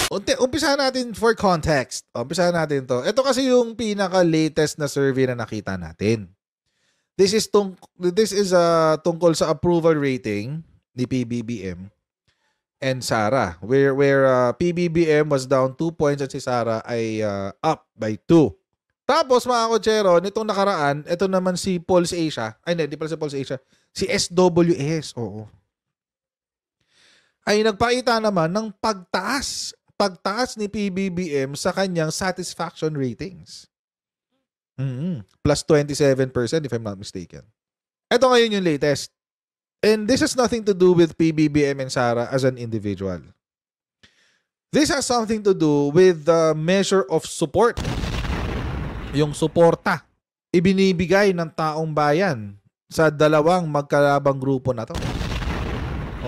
Umpisahan natin for context. Umpisahan natin to. Ito kasi yung pinaka-latest na survey na nakita natin. This is tungkol sa approval rating ni PBBM and Sara, where PBBM was down 2 points at si Sara ay up by 2. Tapos mga kotsero, nitong nakaraan, ito naman si Pulse Asia. Ay, hindi pala si Pulse Asia. Si SWS, oo. Ay nagpakita naman ng pagtaas ni PBBM sa kanyang satisfaction ratings. Plus 27% if I'm not mistaken. Ito ngayon yung latest. And this has nothing to do with PBBM and Sara as an individual. This has something to do with the measure of support. Yung suporta ibinibigay ng taong bayan sa dalawang magkalabang grupo na to.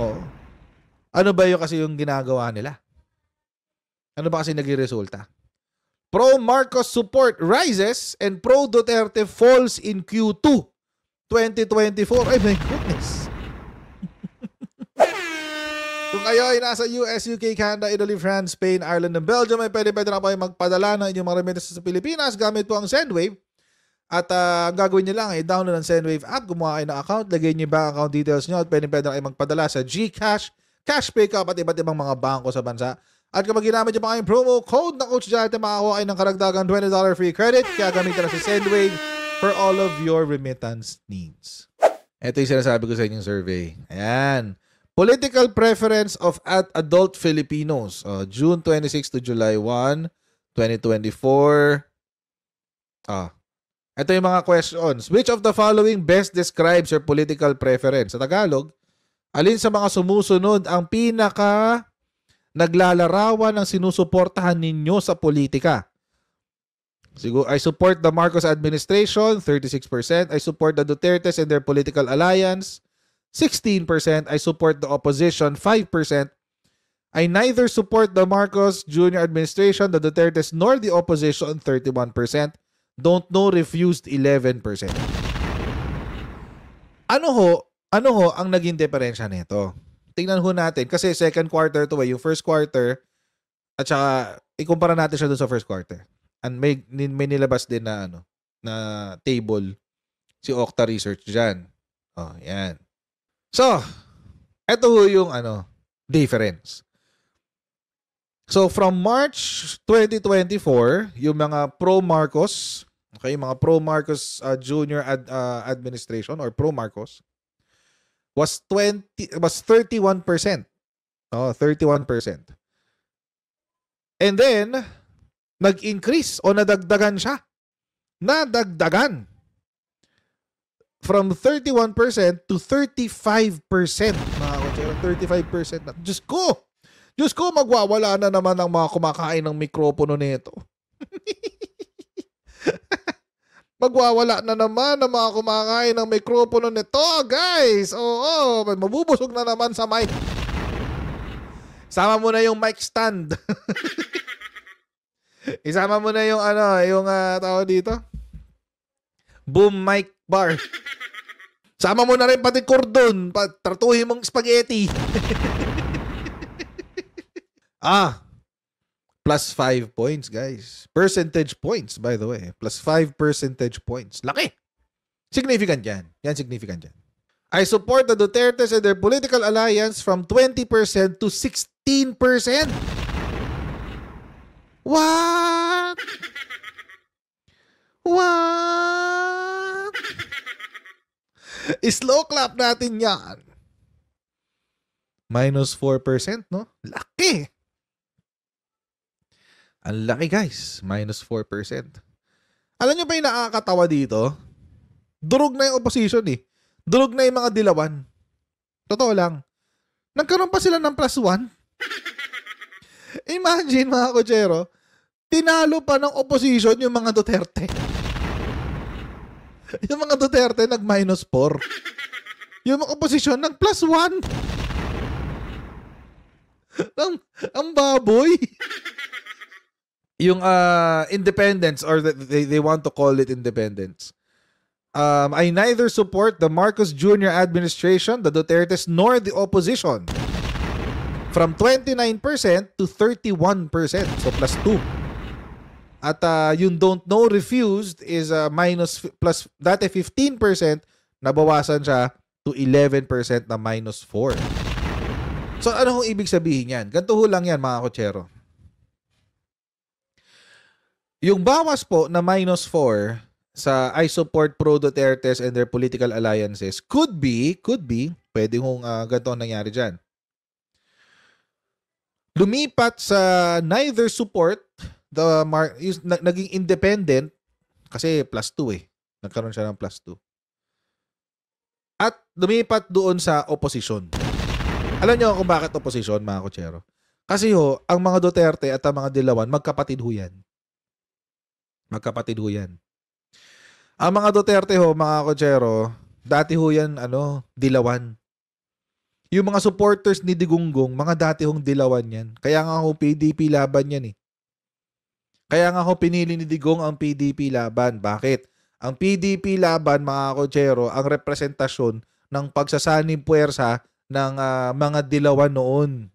Oo. Ano ba yung kasi yung ginagawa nila? Ano ba kasi nagre-resulta? Pro-Marcos support rises and pro-Duterte falls in Q2 2024. Ay, my goodness. Kung kayo ay nasa US, UK, Canada, Italy, France, Spain, Ireland, and Belgium, ay pwede na po kayo magpadala ng inyong mga remittances sa Pilipinas gamit po ang Sendwave. At ang gagawin nyo lang ay download ang Sendwave app, gumawa kayo ng account, lagay nyo yung bank account details nyo at pwede na kayo magpadala sa GCash, Cash Pickup at iba't ibang mga bangko sa bansa. At kapag ginamit nyo pa kayong promo code na Coach Jarte, makakuha kayo ng karagdagang $20 free credit. Kaya gamitin na si Sendwave for all of your remittance needs. Ito yung sinasabi ko sa inyong survey. Ayan. Political preference of adult Filipinos. June 26 to July 1, 2024. Ito yung mga questions. Which of the following best describes your political preference? Sa Tagalog, alin sa mga sumusunod ang pinaka naglalarawan ng sinusuportahan ninyo sa politika? Siguro, I support the Marcos administration, 36%. I support the Dutertes and their political alliance, 16%. I support the opposition, 5%. I neither support the Marcos Jr. administration, the Dutertes, nor the opposition, 31%. Don't know, refused, 11%. Ano ho ang naging diferensya nito? Tingnan ho natin kasi second quarter to yung first quarter at saka ikumpara natin siya doon sa first quarter. And may nilabas din na na table si Okta Research diyan. Yan. So, ito ho yung difference. So from March 2024, yung mga pro-Marcos, okay, mga pro-Marcos Jr. administration or pro-Marcos was 31%. 31%. And then nag-increase o nadagdagan siya. Nadagdagan from 31% to 35%. Mga kotsero, 35% na. Diyos ko, magwawala na naman ang mga kumakain ng mikropono nito. Magwawala na naman ang mga kumakain ng mikropono nito, guys. Oo, mabubusog na naman sa mic. Sama mo na yung mic stand. Isama mo na yung tawag dito. Boom mic bar. Sama mo na rin pati cordon. Tratuhin mong spaghetti. Plus 5 points, guys. Percentage points, by the way. Plus 5 percentage points. Laki. Significant yan. Yan, significant yan. I support the Dutertes and their political alliance from 20% to 16%. What? What? Slow clap natin yan. Minus 4%, no? Laki. Ang laki, guys. Minus 4%. Alam nyo ba yung nakakatawa dito? Durog na yung opposition eh. Durog na yung mga dilawan. Totoo lang. Nagkaroon pa sila ng plus 1. Imagine, mga kotsero, tinalo pa ng opposition yung mga Duterte. Yung mga Duterte nag-minus 4. Yung mga opposition nag-plus 1. Ang baboy. Yung independents, or they want to call it independents. I neither support the Marcos Jr. administration, the Dutertes, nor the opposition. from 29% to 31%. So plus 2. At yung don't know refused is plus dati 15%, nabawasan siya to 11% na minus 4. So ano hong ibig sabihin yan? Ganito ho lang yan mga kotsero. Yung bawas po na minus 4 sa I support pro Dutertes and their political alliances could be, pwede hong ganito ang nangyari dyan. Lumipat sa neither support, naging independent, kasi plus 2 nagkaroon siya ng plus 2. At lumipat doon sa opposition. Alam niyo kung bakit opposition, mga kotsero? Kasi ang mga Duterte at ang mga Dilawan, magkapatid ho yan. Magkapatid ho yan. Ang mga Duterte mga kotsero, dati ho yan, Dilawan. Yung mga supporters ni Digonggong, mga dati hong Dilawan yan. Kaya nga PDP laban yan Kaya nga pinili ni Digong ang PDP laban. Bakit? Ang PDP laban, mga kotsero, ang representasyon ng pagsasanib puwersa ng mga Dilawan noon.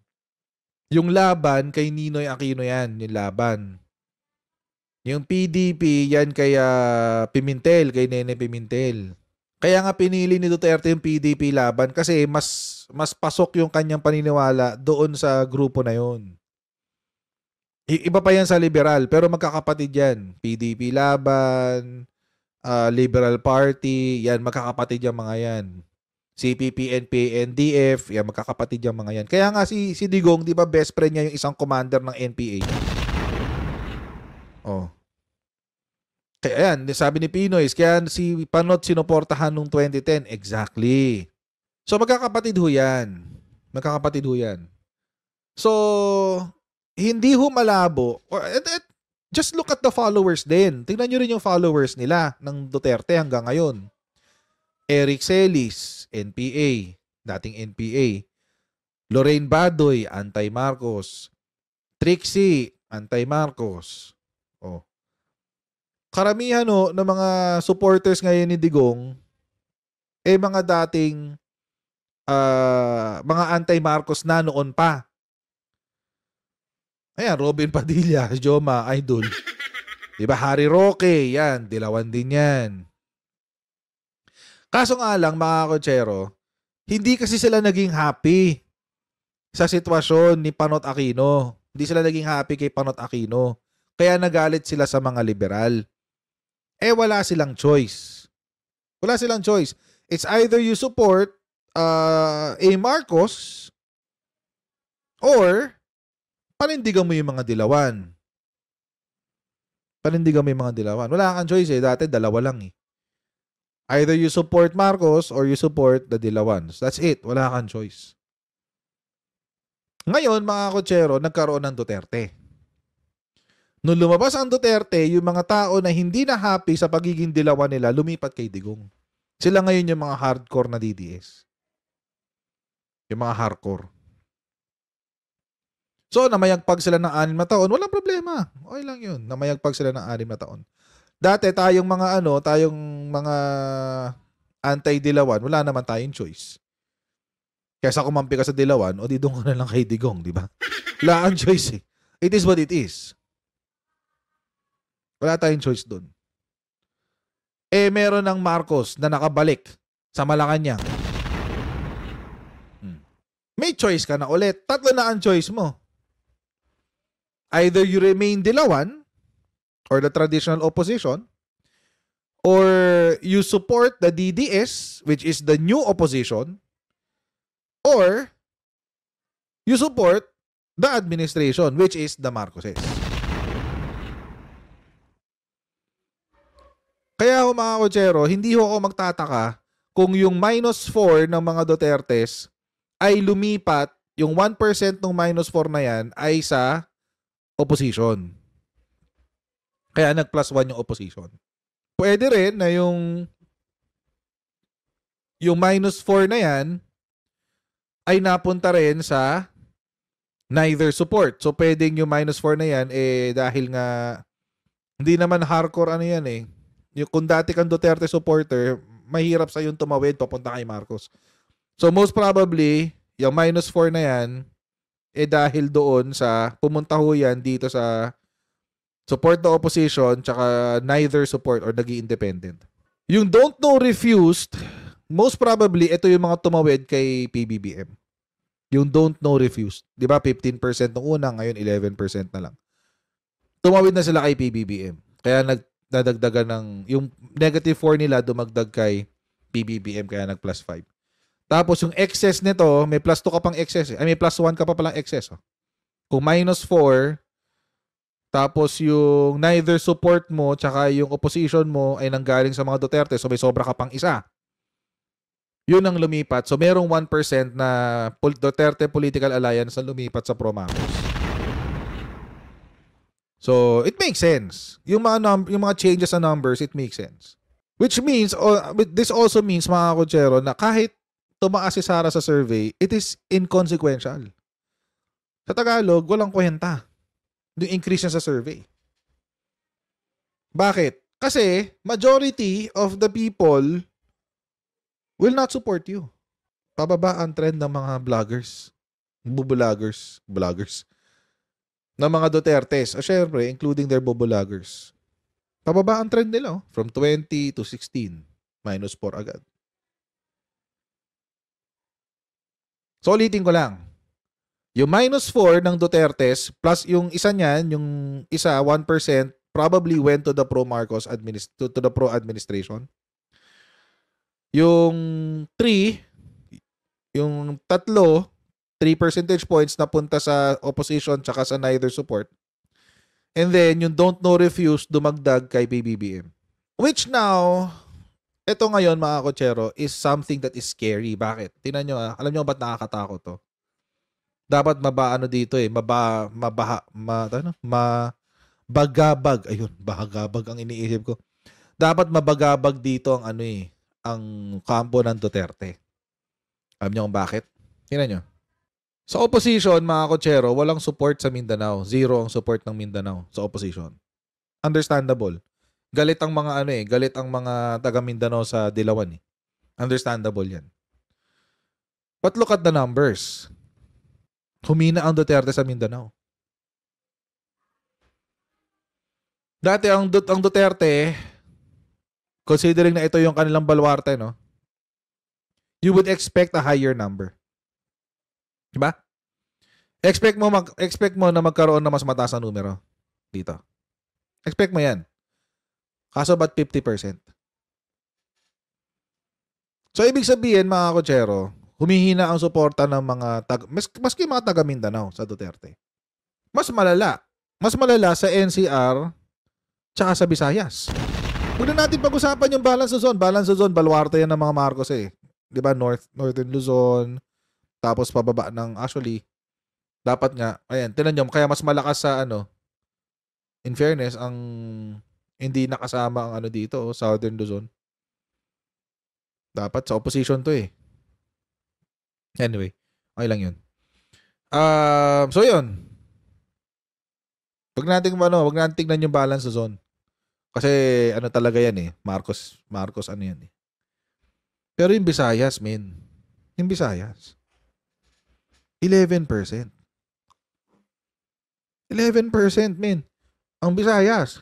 Yung laban kay Ninoy Aquino yan, yung laban. Yung PDP, yan kay Pimentel, kay Nene Pimentel. Kaya nga pinili ni Duterte yung PDP laban kasi mas pasok yung kanyang paniniwala doon sa grupo na yun. Iba pa yan sa liberal, pero magkakapatid yan. PDP laban, Liberal Party, yan, magkakapatid yung mga yan. CPP, NPA, NDF, yan, magkakapatid yung mga yan. Kaya nga si Digong, di ba best friend niya yung isang commander ng NPA? Kaya yan, sabi ni Pinoy, kaya si Panot sinuportahan nung 2010. Exactly. So magkakapatid ho yan. Magkakapatid ho yan. So, hindi ho malabo. Just look at the followers din. Tingnan nyo rin yung followers nila ng Duterte hanggang ngayon. Eric Celis, NPA, dating NPA. Lorraine Badoy, anti-Marcos. Trixie, anti-Marcos. Karamihan ng mga supporters ngayon ni Digong mga dating mga anti-Marcos na noon pa. Ayan, Robin Padilla, Joma, idol. Diba, Harry Roque, yan, Dilawan din yan. Kaso nga lang, mga kotsero, hindi kasi sila naging happy sa sitwasyon ni Panot Aquino. Hindi sila naging happy kay Panot Aquino. Kaya nagalit sila sa mga liberal. Wala silang choice. Wala silang choice. It's either you support A. Marcos or panindigan mo yung mga Dilawan. Panindigan mo yung mga Dilawan. Wala kang choice Dati dalawa lang Either you support Marcos or you support the Dilawans. That's it. Wala kang choice. Ngayon, mga kotsero, nagkaroon ng Duterte. Nung lumabas ang Duterte, yung mga tao na hindi na happy sa pagiging Dilawan nila, lumipat kay Digong. Sila ngayon yung mga hardcore na DDS. Yung mga hardcore. So, namayagpag sila ng 6 na taon, walang problema. Okay lang yun. Namayagpag sila ng 6 na taon. Dati, tayong mga anti-Dilawan, wala naman tayong choice. Kaysa kumampi ka sa Dilawan, o di doon ka na lang kay Digong, di ba? Wala ang choice It is what it is. Wala tayong choice doon. Meron ng Marcos na nakabalik sa Malacanang. May choice ka na ulit. 3 na ang choice mo. Either you remain Dilawan or the traditional opposition, or you support the DDS, which is the new opposition, or you support the administration, which is the Marcoses. Kaya mga kotsero, hindi ako magtataka kung yung -4 ng mga Dutertes ay lumipat, yung 1% ng -4 na yan ay sa opposition. Kaya nag+1 yung opposition. Pwede rin na yung -4 na yan ay napunta rin sa neither support. So pwedeng yung -4 na yan dahil nga hindi naman hardcore yan Yung kung dati kang Duterte supporter, mahirap sa yung tumawid papunta kay Marcos. So most probably, yung -4 na yan, dahil doon sa pumunta ho yan dito sa support the opposition tsaka neither support or naging independent. Yung don't know refused, most probably ito yung mga tumawid kay PBBM. Yung don't know refused. 'Di ba 15% nung una, ngayon 11% na lang. Tumawid na sila kay PBBM. Kaya nadagdagan ng yung -4 nila dumagdag kay PBBM kaya nag +5. Tapos yung excess nito, may +2 ka pang excess. Ay, may +1 ka pa palang excess. Oh. Kung -4, tapos yung neither support mo tsaka yung opposition mo ay nanggaling sa mga Duterte, so may sobra ka pang isa. Yun ang lumipat. So merong 1% na Duterte Political Alliance na lumipat sa Pro-Marcos. So it makes sense. Yung mga changes sa numbers, it makes sense. Which means, this also means mga kutsero na kahit tumaas si Sara sa survey, it is inconsequential. Sa Tagalog, walang kwenta yung increase niya sa survey. Bakit? Kasi majority of the people will not support you. Pababa ang trend ng mga vloggers, vloggers, ng mga Dutertes. Syempre, including their bubulagers. Pababa ang trend nila. From 20 to 16. -4 agad. So, ulitin ko lang. Yung -4 ng Dutertes plus yung isa niyan, yung isa, 1%, probably went to the pro-Marcos to the pro-administration. Yung 3, yung 3 percentage points napunta sa opposition tsaka sa neither support. And then, yung don't know refuse dumagdag kay PBBM. Which now, ito ngayon mga kotsero is something that is scary. Bakit? Tingnan nyo alam nyo ba't nakakatakot to? Dapat mabagabag. Ayun, bahagabag ang iniisip ko. Dapat mabagabag dito ang ang kampo ng Duterte. Alam nyo kung bakit? Tingnan nyo. Sa opposition, mga kotsero, walang support sa Mindanao. 0 ang support ng Mindanao sa opposition. Understandable. Galit ang mga galit ang mga taga Mindanao sa Dilawan . Understandable 'yan. But look at the numbers. Humina ang Duterte sa Mindanao. Dati ang Duterte, considering na ito yung kanilang baluarte, no? You would expect a higher number. Diba? Expect mo na magkaroon ng mas mataas na numero dito. Expect mo 'yan. Kaso ba't 50%? So, ibig sabihin, mga kotsero, humihina ang suporta ng mga maski mga taga Mindanao sa Duterte. Mas malala. Mas malala sa NCR tsaka sa Visayas. Huwag na natin pag-usapan yung balance zone. Balance zone, baluarte yan ng mga Marcos . Diba? Northern Luzon, tapos pababa ng, actually, dapat nga, ayan, tinan nyo, kaya mas malakas sa, in fairness, ang hindi nakasama ang dito, Southern Luzon. Dapat sa opposition to . Anyway, okay lang 'yun. So 'yun. Wag nating tignan yung balance zone. Kasi talaga yan Marcos yan . Pero yung Visayas, men. Yung Visayas. 11%. 11%, men. Ang Visayas.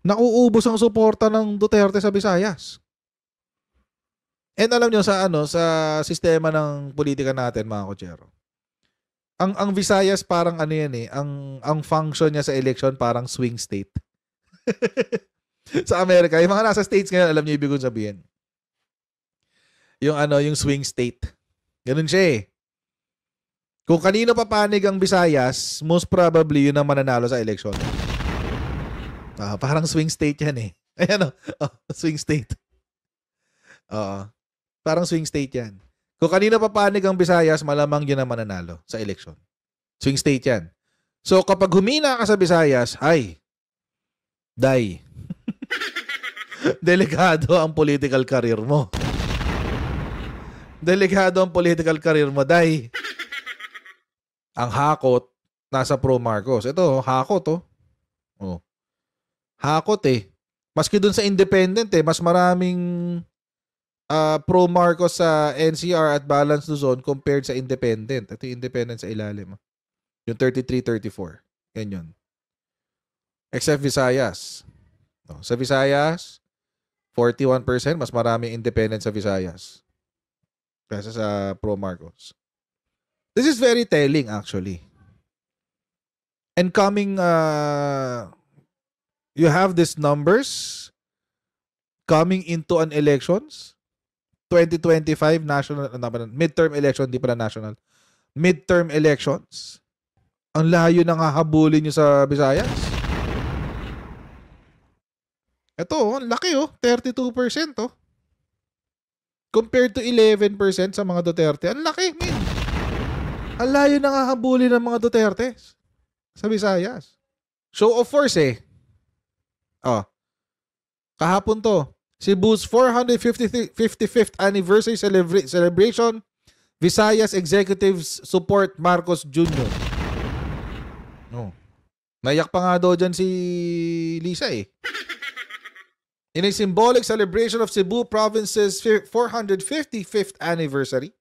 Nauubos ang suporta ng Duterte sa Visayas. And alam nyo sa sistema ng politika natin, mga kotsero. Ang Visayas parang yan ang function niya sa election parang swing state. Sa Amerika, yung mga nasa states ngayon, alam niyo ibig kong sabihin. Yung swing state. Ganun siya . Kung kanino papanig ang Visayas, most probably yun ang mananalo sa election. Parang swing state yan . Ayan swing state. Parang swing state yan. Kung kanina papanig ang Visayas, malamang yun ang mananalo sa election. Swing state yan. So kapag humina ka sa Visayas, die. Delikado ang political career mo. Delikado ang political career mo, die. Ang hakot, nasa pro-Marcos. Ito, hakot . Hakot . Maski dun sa independent mas maraming pro Marcos sa NCR at Balance Luzon compared sa independent. Ito yung independent sa ilalim. Yung 33-34. Yan yun. Except Visayas. Sa Visayas, 41%. Mas maraming independent sa Visayas kaysa sa pro Marcos. This is very telling actually. And coming, you have these numbers coming into an elections, 2025 national, midterm election, di pala national. Midterm elections. Ang layo na nga habulin nyo sa Visayas. Ito, ang laki 32%. Compared to 11% sa mga Duterte. Ang laki, man. Ang layo na nga habulin ng mga Duterte sa Visayas. Show of force kahapon to. Cebu's 455th anniversary celebration. Visayas executives support Marcos Jr. Nayak pa nga daw dyan si Lisa In a symbolic celebration of Cebu Province's 455th anniversary,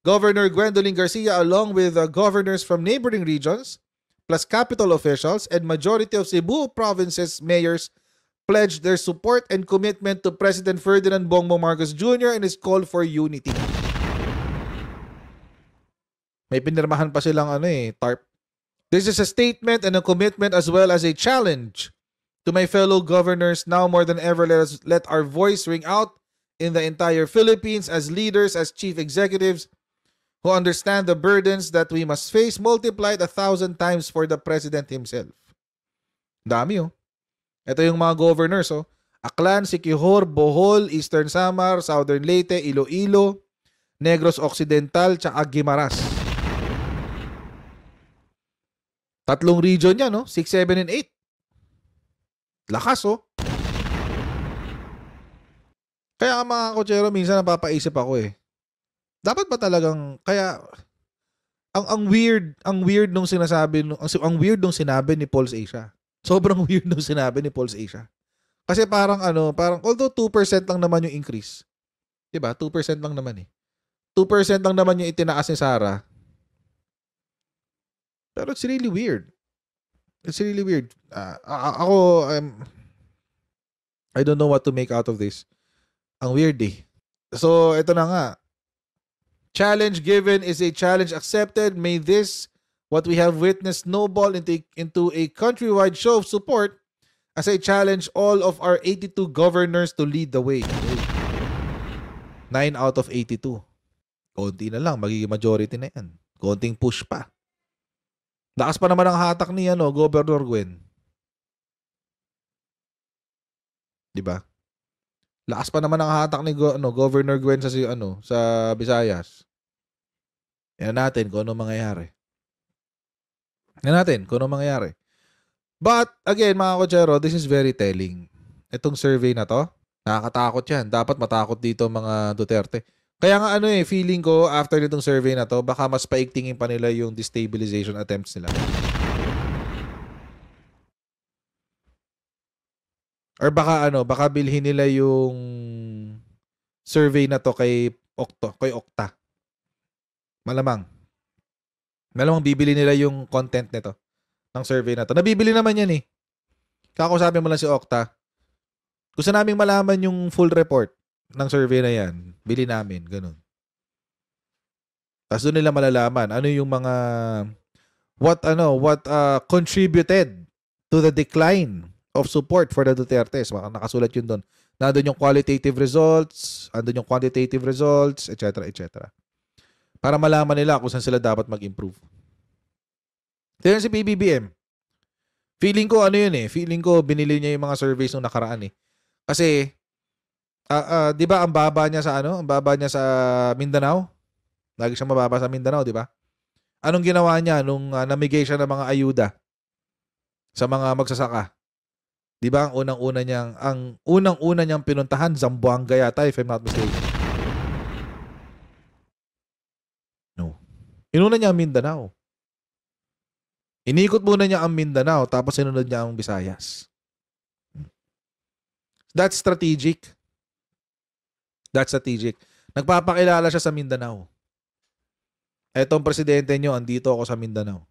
Governor Gwendolyn Garcia along with governors from neighboring regions, plus capital officials and majority of Cebu Province's mayors pledged their support and commitment to President Ferdinand Bongbong Marcos Jr. in his call for unity. May pinirmahan pa silang TARP. This is a statement and a commitment as well as a challenge to my fellow governors. Now more than ever, let our voice ring out in the entire Philippines as leaders, as chief executives who understand the burdens that we must face multiplied 1,000 times for the President himself. Dami Ito yung mga governors Aklan, Siquijor, Bohol, Eastern Samar, Southern Leyte, Iloilo, Negros Occidental, tsaka Guimaras. 3 region yan 6, 7, and 8. Lakas Kaya mga kotsero, minsan napapaisip ako dapat ba talagang, kaya ang weird nung sinasabi, ang weird nung sinabi ni Pulse Asia. Sobrang weird nung sinabi ni Pulse Asia. Kasi parang although 2% lang naman yung increase. 'Di ba? 2% lang naman 2% lang naman yung itinaas ni Sara. Pero it's really weird. It's really weird. I don't know what to make out of this. Ang weird So, ito na nga. Challenge given is a challenge accepted. May this, what we have witnessed, snowball into a countrywide show of support as I challenge all of our 82 governors to lead the way. 9 out of 82. Konti na lang, magiging majority na yan. Konting push pa. Lakas pa naman ang hatak ni Governor Gwen. Diba? Lakas pa naman ang hatak ni Governor Gwen sa sa Visayas. Yan natin kung ano mangyayari. But again, mga kotsero, this is very telling. Itong survey na to, nakakatakot yan. Dapat matakot dito mga Duterte. Kaya nga feeling ko after nitong survey na to, baka mas paigtingin pa nila yung destabilization attempts nila. Or baka bilhin nila yung survey na to kay Okta. Malamang bibili nila yung content nito ng survey na to. Nabibili naman yan Kakausapin mo lang si Okta. Gusto naming malaman yung full report ng survey na yan. Bili namin, ganun. Tapos doon nila malalaman ano yung mga what contributed to the decline of support for the Dutertes. Nakasulat yun doon. Nandun yung qualitative results, andun yung quantitative results, etc. Para malaman nila kung saan sila dapat mag-improve. Tignan si PBBM. Feeling ko feeling ko binili niya yung mga surveys nung nakaraan Kasi 'di ba ang baba niya sa ang baba niya sa Mindanao? Lagi siyang mababa sa Mindanao, 'di ba? Anong ginawa niya nung namigay siya ng mga ayuda sa mga magsasaka? 'Di ba ang unang-una niyang pinuntahan Zamboanga yata if I'm not mistaken. No. Inuna niya ang Mindanao. Inikot muna niya ang Mindanao tapos sinunod niya ang Visayas. That's strategic. That's strategic. Nagpapakilala siya sa Mindanao. Etong presidente nyo, andito ako sa Mindanao.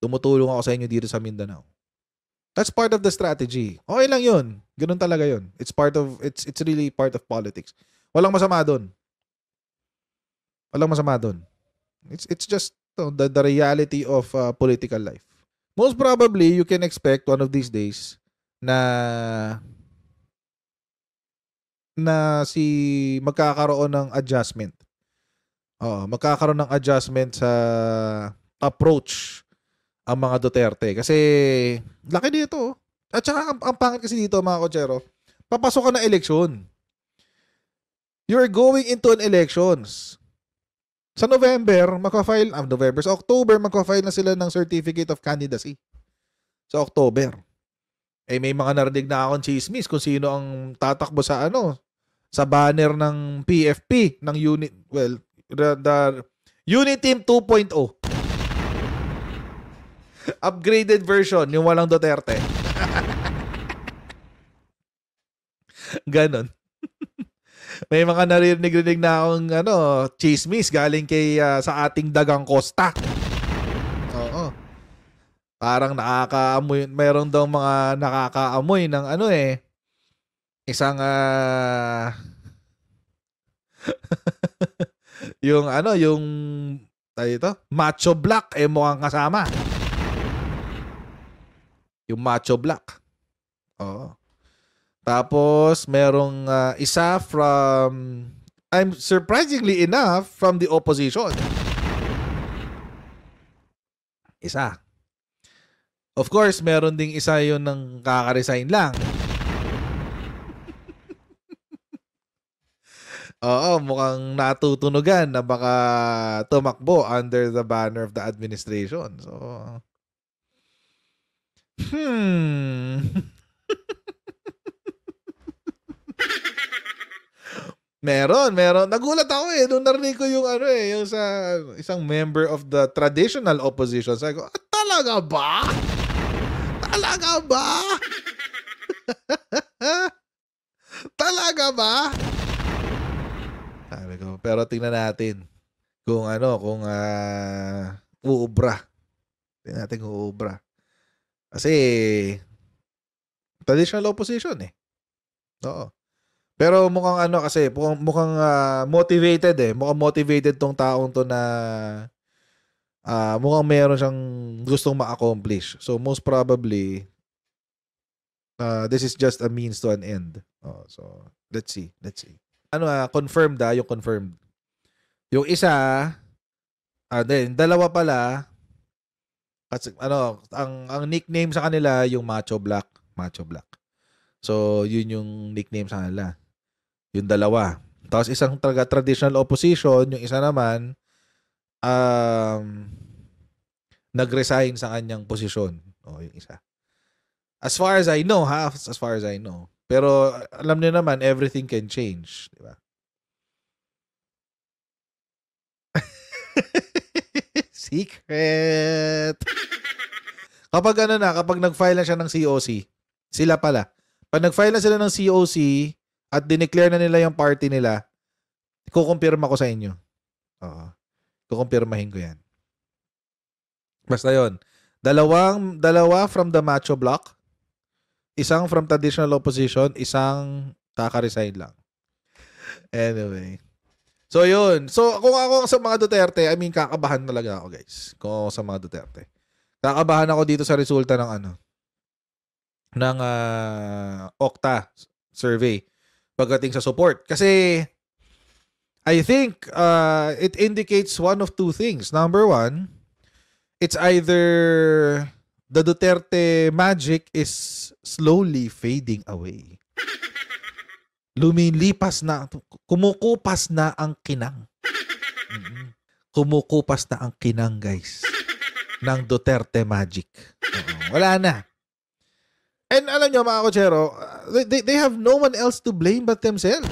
Tumutulong ako sa inyo dito sa Mindanao. That's part of the strategy. Okay lang yun. Ganun talaga yun. It's really part of politics. Walang masama doon. Walang masama doon. It's just the reality of political life. Most probably, you can expect one of these days na magkakaroon ng adjustment. Magkakaroon ng adjustment sa approach ang mga Duterte. Kasi laki dito. At saka ang pangit kasi dito mga kotsero, papasok ka na eleksyon. You're going into an elections. Sa November, sa October, magpa-file na sila ng Certificate of Candidacy. Sa October. May mga narinig na akong chismis kung sino ang tatakbo sa sa banner ng PFP, ng unit, the Unit Team 2.0. Upgraded version, yung walang Duterte. Ganon. May mga narinig na akong chismis galing sa ating Dagang Costa. Oo. Parang nakakaamoy, mayroon daw mga nakakaamoy ng isang yung macho black mukhang kasama. Yung macho black. Oo. Tapos merong isa from, I'm surprisingly enough, from the opposition. Isa. Of course, meron ding isa yun ng kaka-resign lang. Oo, mukhang natutunugan na baka tumakbo under the banner of the administration. So, Meron. Nagulat ako nung narinig ko yung yung sa isang member of the traditional opposition. Sabi ko, talaga ba? Talaga ba? Talaga ba? Sabi ko, pero tingnan natin kung uubra. Tingnan natin kung uubra. Kasi traditional opposition Oo. Pero mukhang mukhang motivated Mukhang motivated tong taong to na mukhang meron siyang gustong ma-accomplish. So most probably this is just a means to an end. So let's see. Confirmed yung confirmed. Yung isa dalawa pala. Kasi ang nickname sa kanila yung Macho Black. So yun yung nickname sa kanila. Yung dalawa. Tapos isang traditional opposition, yung isa naman nag-resign sa kanyang posisyon. Yung isa. As far as I know, Pero alam niyo naman, everything can change, di ba? Secret. Kapag kapag nag-file na siya ng COC, sila pala. Pag nag-file na sila ng COC at dineclare na nila yung party nila, kukumpirma ko sa inyo. Kukumpirmahin ko yan. Basta yun. Dalawa from the Macho Block, isang from traditional opposition, isang kaka-resign lang. Anyway. So yun. So kung ako sa mga Duterte, kakabahan talaga ako, guys. Kung ako sa mga Duterte. Kakabahan ako dito sa resulta ng ng Okta survey pagdating sa support. Kasi I think it indicates one of two things. Number one, it's either the Duterte magic is slowly fading away. Lumilipas na, kumukupas na ang kinang. Kumukupas na ang kinang, guys, ng Duterte magic. Wala na. And alam nyo, mga kotsero, they have no one else to blame but themselves.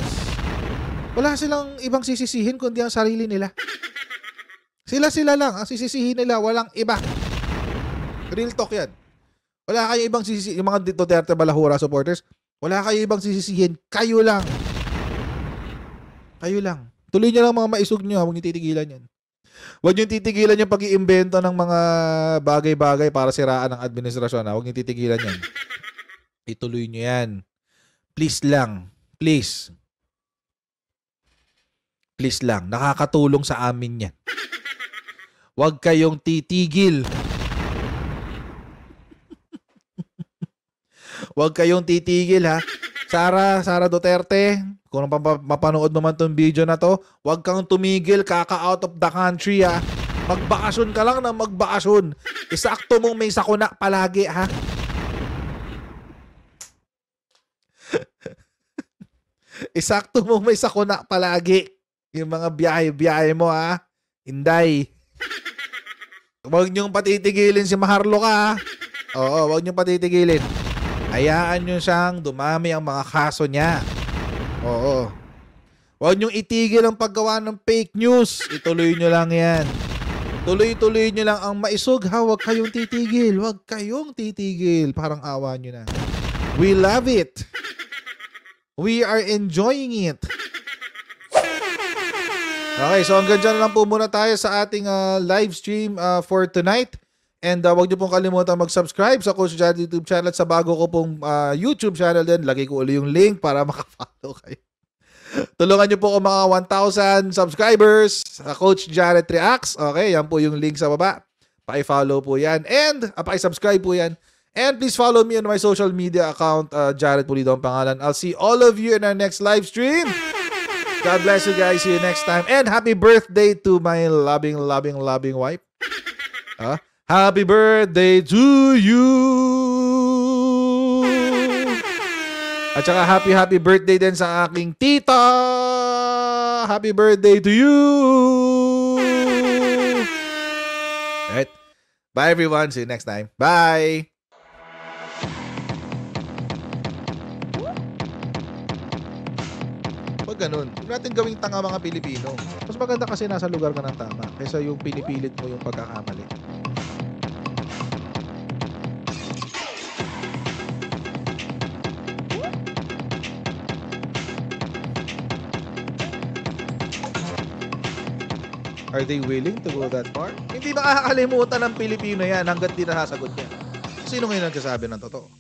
Wala silang ibang sisisihin kundi ang sarili nila. Sila lang ang sisisihin nila, walang iba. Real talk yan. Wala kayong ibang sisisihin. Yung mga Duterte Balahura supporters, wala kayong ibang sisisihin. Kayo lang. Kayo lang. Tuloy niyo lang mga maisog niyo, huwag niyo titigilan yan. Huwag niyo titigilan yung pag-iimbento ng mga bagay-bagay para siraan ng administrasyon. Huwag niyo titigilan yan. Ituloy niyo yan. Please lang. Please. Please lang. Nakakatulong sa amin yan. Huwag kayong titigil. Huwag kayong titigil ha. Sara Duterte, kung mapanood mo man tong video na to, huwag kang tumigil, kaka-out of the country ha. Magbakasyon ka lang na magbakasyon. Isakto mong may sakuna palagi ha. Isakto mong may sakuna palagi. Yung mga biyahe mo ha. Inday. Huwag niyong patitigilin si Maharlika ha. Oo, huwag niyong patitigilin. Hayaan nyo siyang dumami ang mga kaso niya. Oo. Huwag nyong itigil ang paggawa ng fake news. Ituloy nyo lang yan. Tuloy-tuloy nyo lang ang maisog ha. Huwag kayong titigil. Huwag kayong titigil. Parang awa nyo na. We love it. We are enjoying it. Okay, so hanggang dyan lang po muna tayo sa ating live stream for tonight. And huwag niyo pong kalimutan mag-subscribe sa Coach Jared YouTube channel at sa bago ko pong YouTube channel din. Lagay ko ulit yung link para makafollow kayo. Tulungan niyo po ako mga 1,000 subscribers sa Coach Jared Reacts. Okay, yan po yung link sa baba. Paki-follow po yan. And paki-subscribe po yan. And please follow me on my social media account. Jared Pulido ang pangalan. I'll see all of you in our next live stream. God bless you guys. See you next time. And happy birthday to my loving wife. Happy birthday to you! At saka happy birthday din sa aking tita! Happy birthday to you! Alright. Bye everyone. See you next time. Bye! Pag ganun, huwag natin gawing tanga mga Pilipino. Mas maganda kasi nasa lugar ka ng tama kaysa yung pinipilit mo yung pagkakamali. Are they willing to go that far? Hindi makakalimutan ng Pilipino yan hanggat di nasasagot niya. Sino ngayon nagsasabi ng totoo?